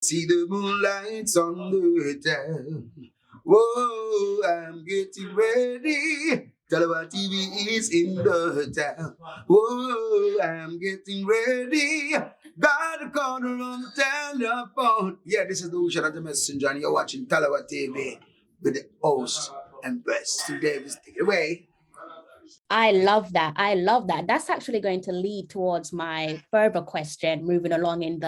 See the moonlights on the town. Whoa, I'm getting ready. Tallawah TV is in the town. Whoa, I'm getting ready. Got a corner on the telephone. Yeah, this is the Ocean of the Messenger, and you're watching Tallawah TV with the host and best. So Davis, take it away. I love that. I love that. That's actually going to lead towards my further question, moving along in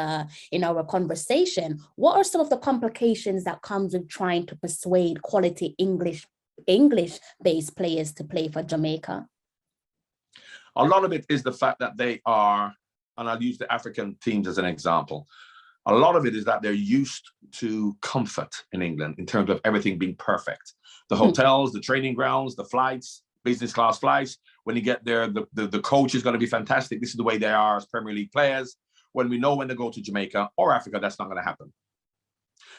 our conversation. What are some of the complications that comes with trying to persuade quality English-based players to play for Jamaica? A lot of it is the fact that they are, and I'll use the African teams as an example. A lot of it is that they're used to comfort in England in terms of everything being perfect. The hotels, the training grounds, the flights, business class flights. When you get there, the coach is going to be fantastic. This is the way they are as Premier League players. When we know when they go to Jamaica or Africa, that's not going to happen.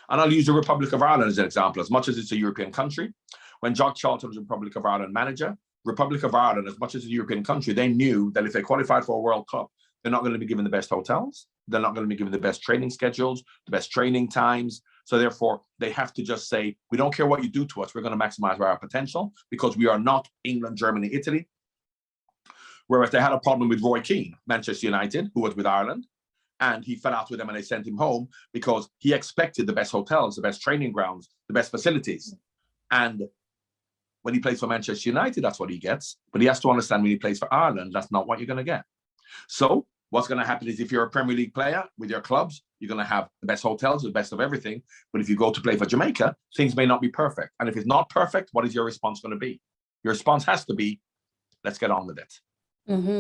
And I'll use the Republic of Ireland as an example. As much as it's a European country, when Jock Charlton was Republic of Ireland manager, Republic of Ireland, as much as a European country, they knew that if they qualified for a World Cup, they're not going to be given the best hotels. They're not going to be given the best training schedules, the best training times. So therefore, they have to just say, we don't care what you do to us. We're going to maximize our potential because we are not England, Germany, Italy. Whereas they had a problem with Roy Keane, Manchester United, who was with Ireland, and he fell out with them and they sent him home because he expected the best hotels, the best training grounds, the best facilities. And when he plays for Manchester United, that's what he gets. But he has to understand when he plays for Ireland, that's not what you're going to get. So what's going to happen is if you're a Premier League player with your clubs, you're going to have the best hotels, the best of everything. But if you go to play for Jamaica, things may not be perfect. And if it's not perfect, what is your response going to be? Your response has to be, let's get on with it.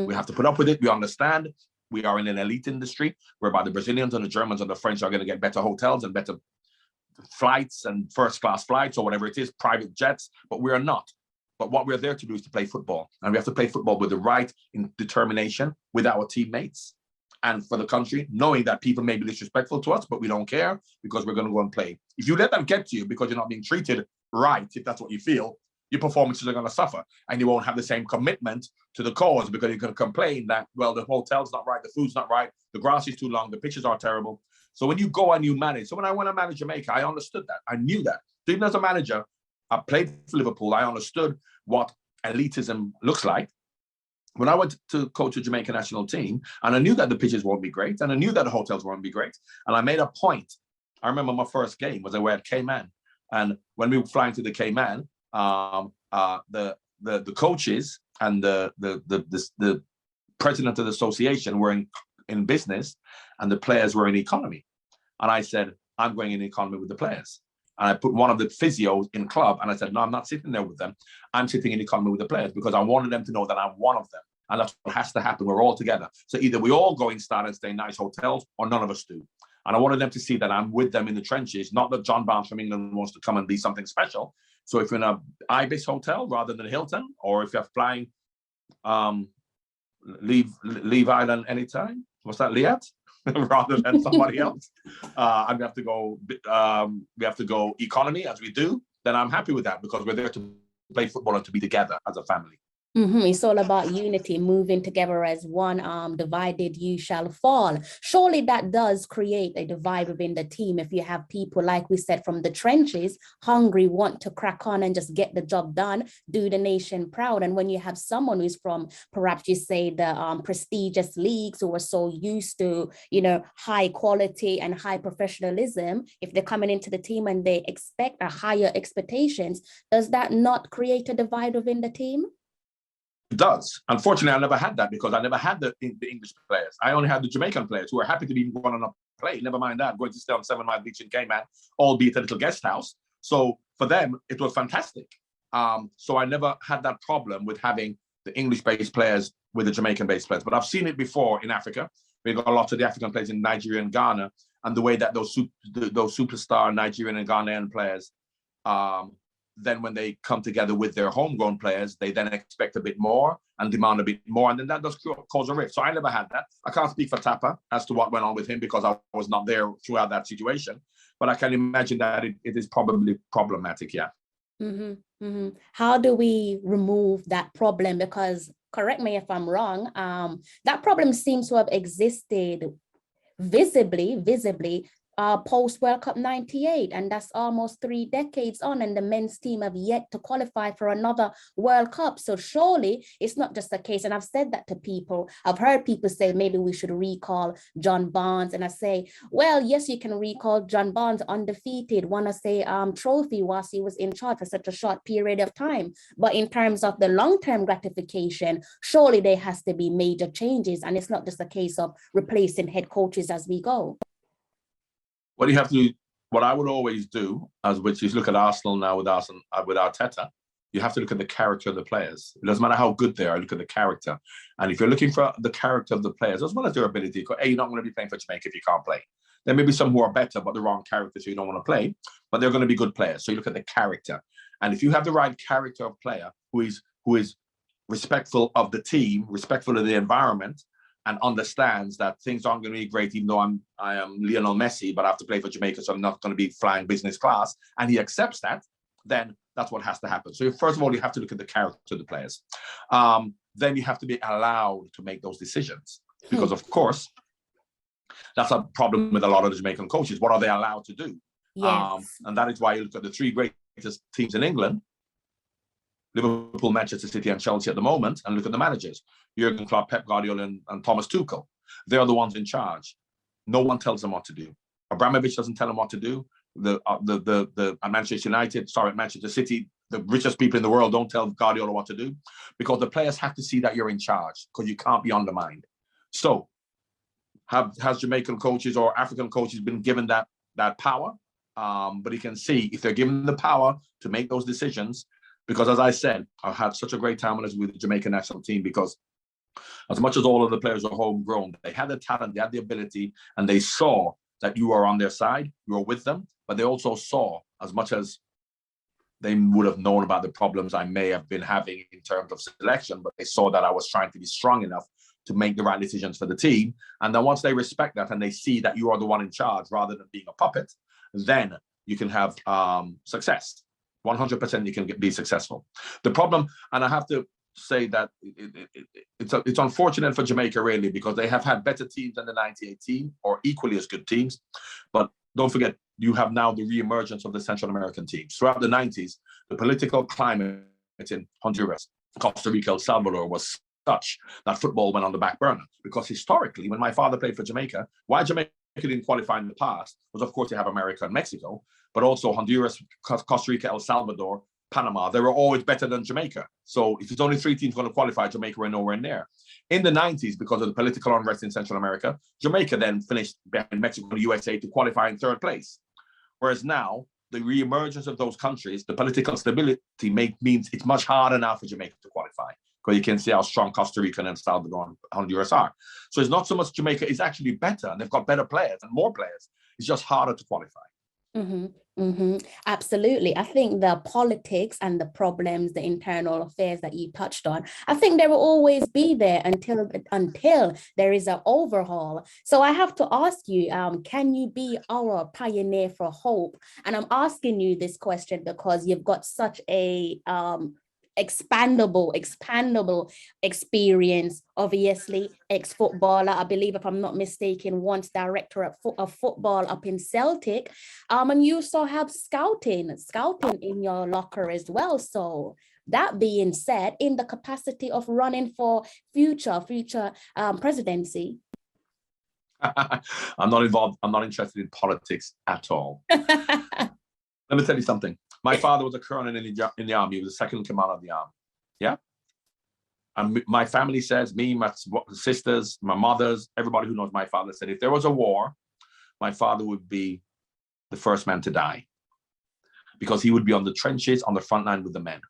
We have to put up with it. We understand we are in an elite industry whereby the Brazilians and the Germans and the French are going to get better hotels and better flights and first class flights or whatever it is, private jets, but we are not. But what we're there to do is to play football. And we have to play football with the right determination with our teammates and for the country, knowing that people may be disrespectful to us, but we don't care because we're going to go and play. If you let that get to you because you're not being treated right, if that's what you feel, your performances are going to suffer and you won't have the same commitment to the cause because you're going to complain that, well, the hotel's not right, the food's not right, the grass is too long, the pitches are terrible. So when you go and you manage, so when I went to manage Jamaica, I understood that. I knew that. So even as a manager, I played for Liverpool, I understood what elitism looks like. When I went to coach a Jamaican national team, and I knew that the pitches won't be great, and I knew that the hotels won't be great, and I made a point. I remember my first game was away at Cayman, and when we were flying to the Cayman, the coaches and the president of the association were in business, and the players were in economy. And I said, I'm going in economy with the players. And I put one of the physios in club and I said, no, I'm not sitting there with them. I'm sitting in economy with the players because I wanted them to know that I'm one of them. And that's what has to happen. We're all together. So either we all go inside and stay in nice hotels or none of us do. And I wanted them to see that I'm with them in the trenches, not that John Barnes from England wants to come and be something special. So if you're in a Ibis hotel rather than Hilton, or if you're flying, leave Island anytime. What's that, Liat? Rather than somebody else, and we have to go economy as we do, then I'm happy with that because we're there to play football and to be together as a family. It's all about unity, moving together as one. Divided you shall fall. Surely that does create a divide within the team if you have people, like we said, from the trenches, hungry, want to crack on and just get the job done, do the nation proud. And when you have someone who's from, perhaps you say, the prestigious leagues, who are so used to, high quality and high professionalism, if they're coming into the team and they expect a higher expectations, does that not create a divide within the team? It does. Unfortunately, I never had that because I never had the English players. I only had the Jamaican players who were happy to be going on a play. Never mind that, going to stay on 7 Mile Beach in Cayman, albeit a little guest house. So for them, it was fantastic. So I never had that problem with having the English-based players with the Jamaican-based players. But I've seen it before in Africa. We've got a lot of the African players in Nigeria and Ghana, and the way that those superstar Nigerian and Ghanaian players, then when they come together with their homegrown players, they then expect a bit more and demand a bit more. And then that does cause a rift. So I never had that. I can't speak for Tapa as to what went on with him because I was not there throughout that situation. But I can imagine that it is probably problematic, yeah. How do we remove that problem? Because, correct me if I'm wrong, that problem seems to have existed visibly post World Cup 98, and that's almost 3 decades on, and the men's team have yet to qualify for another World Cup. So surely it's not just a case, and I've said that to people. I've heard people say maybe we should recall John Barnes, and I say, well, yes, you can recall John Barnes, undefeated, won a trophy whilst he was in charge for such a short period of time. But in terms of the long-term gratification, surely there has to be major changes, and it's not just a case of replacing head coaches as we go. What you have to do, what I would always do, which is look at Arsenal now with Arteta, you have to look at the character of the players. It doesn't matter how good they are, look at the character. And if you're looking for the character of the players, as well as their ability, you're not going to be playing for Jamaica if you can't play. There may be some who are better, but the wrong character, so you don't want to play, but they're going to be good players. So you look at the character. And if you have the right character of player who is respectful of the team, respectful of the environment, and understands that things aren't going to be great, even though I am Lionel Messi, but I have to play for Jamaica, so I'm not going to be flying business class, and he accepts that, then that's what has to happen. So first of all, you have to look at the character of the players. Then you have to be allowed to make those decisions, because of course, that's a problem with a lot of the Jamaican coaches. What are they allowed to do? Yes. And that is why you look at the 3 greatest teams in England, Liverpool, Manchester City, and Chelsea at the moment, and look at the managers, Jurgen Klopp, Pep Guardiola, and Thomas Tuchel. They're the ones in charge. No one tells them what to do. Abramovich doesn't tell them what to do. Manchester City, the richest people in the world don't tell Guardiola what to do, because the players have to see that you're in charge, because you can't be undermined. So, has Jamaican coaches or African coaches been given that power? But you can see if they're given the power to make those decisions. Because as I said, I've had such a great time with the Jamaican national team, because as much as all of the players are homegrown, they had the talent, they had the ability, and they saw that you are on their side, you are with them, but they also saw, as much as they would have known about the problems I may have been having in terms of selection, but they saw that I was trying to be strong enough to make the right decisions for the team. And then once they respect that and they see that you are the one in charge rather than being a puppet, then you can have success. 100% you can be successful. The problem, and I have to say that it's unfortunate for Jamaica, really, because they have had better teams than the 98 team, or equally as good teams. But don't forget, you have now the re-emergence of the Central American teams. Throughout the 90s, the political climate in Honduras, Costa Rica, El Salvador was such that football went on the back burner. Because historically, when my father played for Jamaica, why Jamaica didn't qualify in the past was, of course, you have America and Mexico, but also Honduras, Costa Rica, El Salvador, Panama. They were always better than Jamaica. So if it's only 3 teams going to qualify, Jamaica were nowhere near. In the 90s, because of the political unrest in Central America, Jamaica then finished behind Mexico and the USA to qualify in 3rd place. Whereas now, the re-emergence of those countries, the political stability means it's much harder now for Jamaica to qualify, because you can see how strong Costa Rica and El Salvador and Honduras are. So it's not so much Jamaica is actually better, and they've got better players and more players. It's just harder to qualify. Absolutely. I think the politics and the problems, the internal affairs that you touched on, I think they will always be there until there is an overhaul. So I have to ask you, can you be our pioneer for hope? And I'm asking you this question because you've got such a expandable experience, obviously ex-footballer, I believe, if I'm not mistaken, once director of football up in Celtic, and you also have scouting in your locker as well. So that being said, in the capacity of running for future presidency. I'm not involved. I'm not interested in politics at all. Let me tell you something. My father was a colonel in the army. He was the second in command of the army. Yeah. And my family says, me, my sisters, my mothers, everybody who knows my father said, if there was a war, my father would be the first man to die, because he would be on the trenches, on the front line with the men.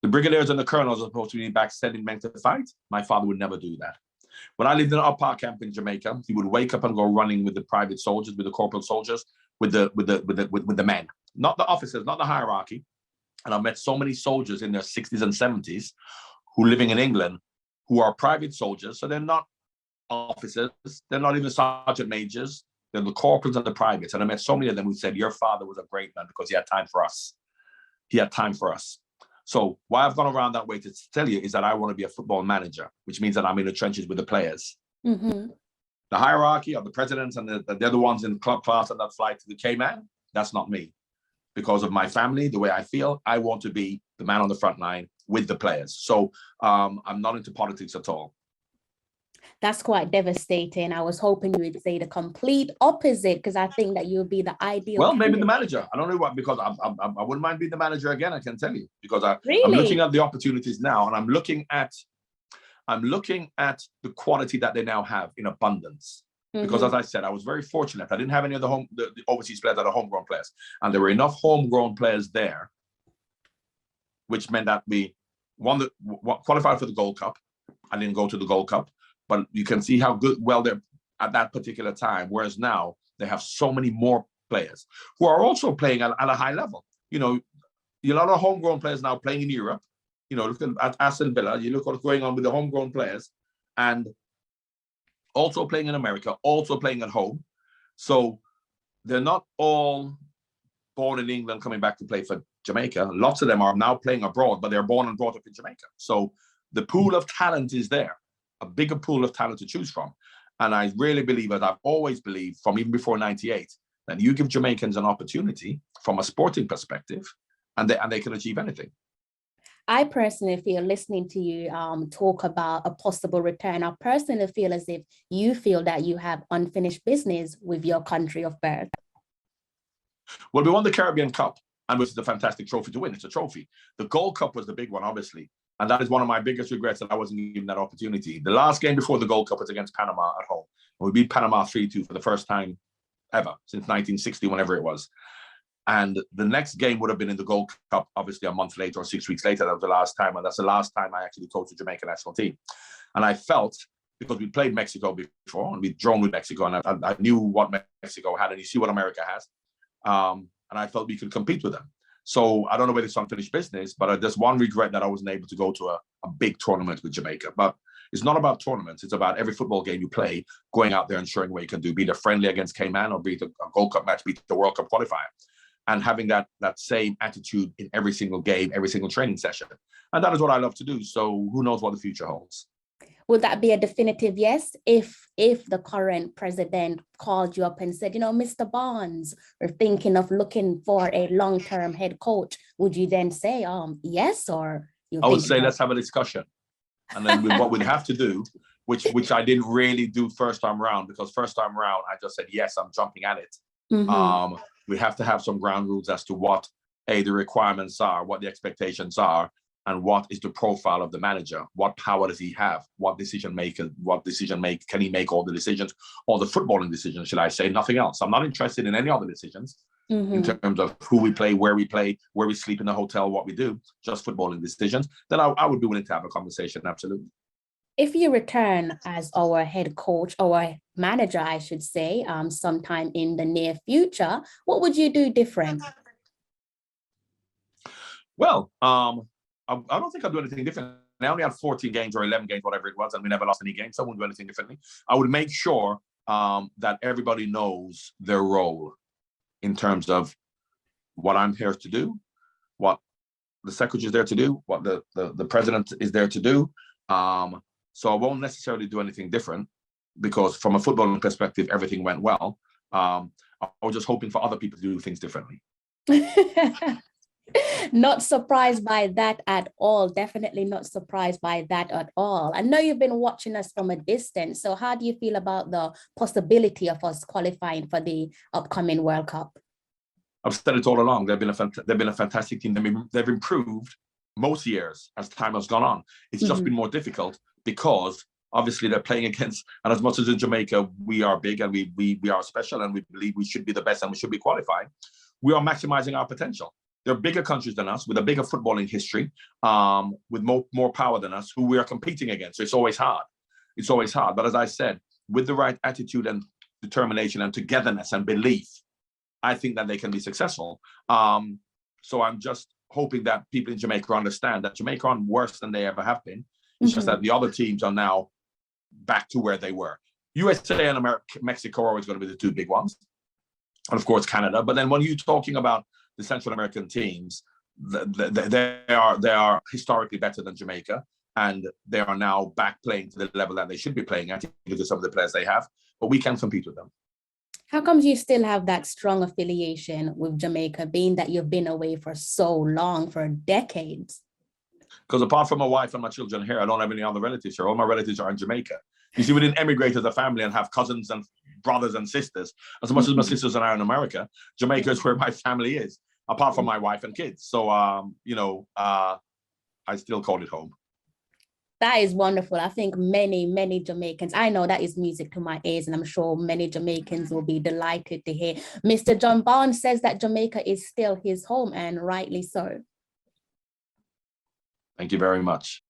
The brigadiers and the colonels are supposed to be back sending men to fight. My father would never do that. When I lived in an up park camp in Jamaica, he would wake up and go running with the private soldiers, with the corporal soldiers, with the men, not the officers, not the hierarchy. And I've met so many soldiers in their 60s and 70s who living in England, who are private soldiers. So they're not officers, they're not even sergeant majors, they're the corporals and the privates. And I met so many of them who said, your father was a great man because he had time for us. He had time for us. So why I've gone around that way to tell you is that I want to be a football manager, which means that I'm in the trenches with the players. The hierarchy of the presidents and they're the ones in the club class and that fly to the Cayman. That's not me. Because of my family, the way I feel, I want to be the man on the front line with the players. So I'm not into politics at all. That's quite devastating. I was hoping you would say the complete opposite, because I think that you would be the ideal. Well, maybe the manager. I don't know what, because I wouldn't mind being the manager again. I can tell you, because I'm Really? looking at the opportunities now, and I'm looking at the quality that they now have in abundance. Because as I said, I was very fortunate. I didn't have any of the overseas players that are homegrown players, and there were enough homegrown players there, which meant that we qualified for the Gold Cup. I didn't go to the Gold Cup, but you can see how well they're at that particular time. Whereas now they have so many more players who are also playing at a high level. You know, a lot of homegrown players now playing in Europe. You know, look at Aston Villa. You look what's going on with the homegrown players, and also playing in America, also playing at home. So they're not all born in England coming back to play for Jamaica. Lots of them are now playing abroad, but they're born and brought up in Jamaica. So the pool of talent is there, a bigger pool of talent to choose from. And I really believe, as I've always believed from even before 98, that you give Jamaicans an opportunity from a sporting perspective, and they can achieve anything. I personally feel, listening to you talk about a possible return, I personally feel as if you feel that you have unfinished business with your country of birth. Well, we won the Caribbean Cup, and which is a fantastic trophy to win. It's a trophy. The Gold Cup was the big one, obviously. And that is one of my biggest regrets, that I wasn't given that opportunity. The last game before the Gold Cup was against Panama at home. And we beat Panama 3-2 for the first time ever since 1960, whenever it was. And the next game would have been in the Gold Cup, obviously a month later or 6 weeks later. That was the last time. And that's the last time I actually coached the Jamaica national team. And I felt, because we played Mexico before, and we'd drawn with Mexico, and I knew what Mexico had, and you see what America has. And I felt we could compete with them. So I don't know whether it's unfinished business, but there's one regret that I wasn't able to go to a big tournament with Jamaica. But it's not about tournaments. It's about every football game you play, going out there and showing what you can do, be it a friendly against Cayman or be it a Gold Cup match, be it the World Cup qualifier, and having that same attitude in every single game, every single training session. And that is what I love to do. So who knows what the future holds? Would that be a definitive yes? If the current president called you up and said, you know, Mr. Barnes, we're thinking of looking for a long-term head coach, would you then say yes, or you? I would say let's have a discussion. And then what we'd have to do, which I didn't really do first time round, because first time round I just said yes, I'm jumping at it. We have to have some ground rules as to what the requirements are, what the expectations are, and what is the profile of the manager. What power does he have? What decision can he make all the decisions, all the footballing decisions, should I say? Nothing else. I'm not interested in any other decisions in terms of who we play, where we sleep in the hotel, what we do, just footballing decisions. Then I would be willing to have a conversation, absolutely. If you return as our head coach, or manager, I should say, sometime in the near future, what would you do different? Well, I don't think I'd do anything different. I only had 14 games or 11 games, whatever it was, and we never lost any games, so I wouldn't do anything differently. I would make sure that everybody knows their role in terms of what I'm here to do, what the secretary is there to do, what the president is there to do. So I won't necessarily do anything different, because from a footballing perspective, everything went well. I was just hoping for other people to do things differently. Not surprised by that at all. Definitely not surprised by that at all. I know you've been watching us from a distance. So how do you feel about the possibility of us qualifying for the upcoming World Cup? I've said it all along. They've been a fantastic team. They've improved most years as time has gone on. It's just been more difficult, because obviously they're playing against, and as much as in Jamaica, we are big and we are special and we believe we should be the best and we should be qualified, we are maximizing our potential. They're bigger countries than us, with a bigger footballing history, with more power than us, who we are competing against. So it's always hard. It's always hard. But as I said, with the right attitude and determination and togetherness and belief, I think that they can be successful. So I'm just hoping that people in Jamaica understand that Jamaica are worse than they ever have been. It's just that the other teams are now back to where they were. USA and Mexico are always going to be the two big ones. And of course, Canada. But then when you're talking about the Central American teams, they are historically better than Jamaica. and they are now back playing to the level that they should be playing at because of some of the players they have, but we can compete with them. How come you still have that strong affiliation with Jamaica, being that you've been away for so long, for decades? Because apart from my wife and my children here, I don't have any other relatives here. All my relatives are in Jamaica. You see, we didn't emigrate as a family and have cousins and brothers and sisters. As much as my sisters are in America, Jamaica is where my family is, apart from my wife and kids. So, I still call it home. That is wonderful. I think many Jamaicans, I know that is music to my ears, and I'm sure many Jamaicans will be delighted to hear. Mr. John Barnes says that Jamaica is still his home, and rightly so. Thank you very much.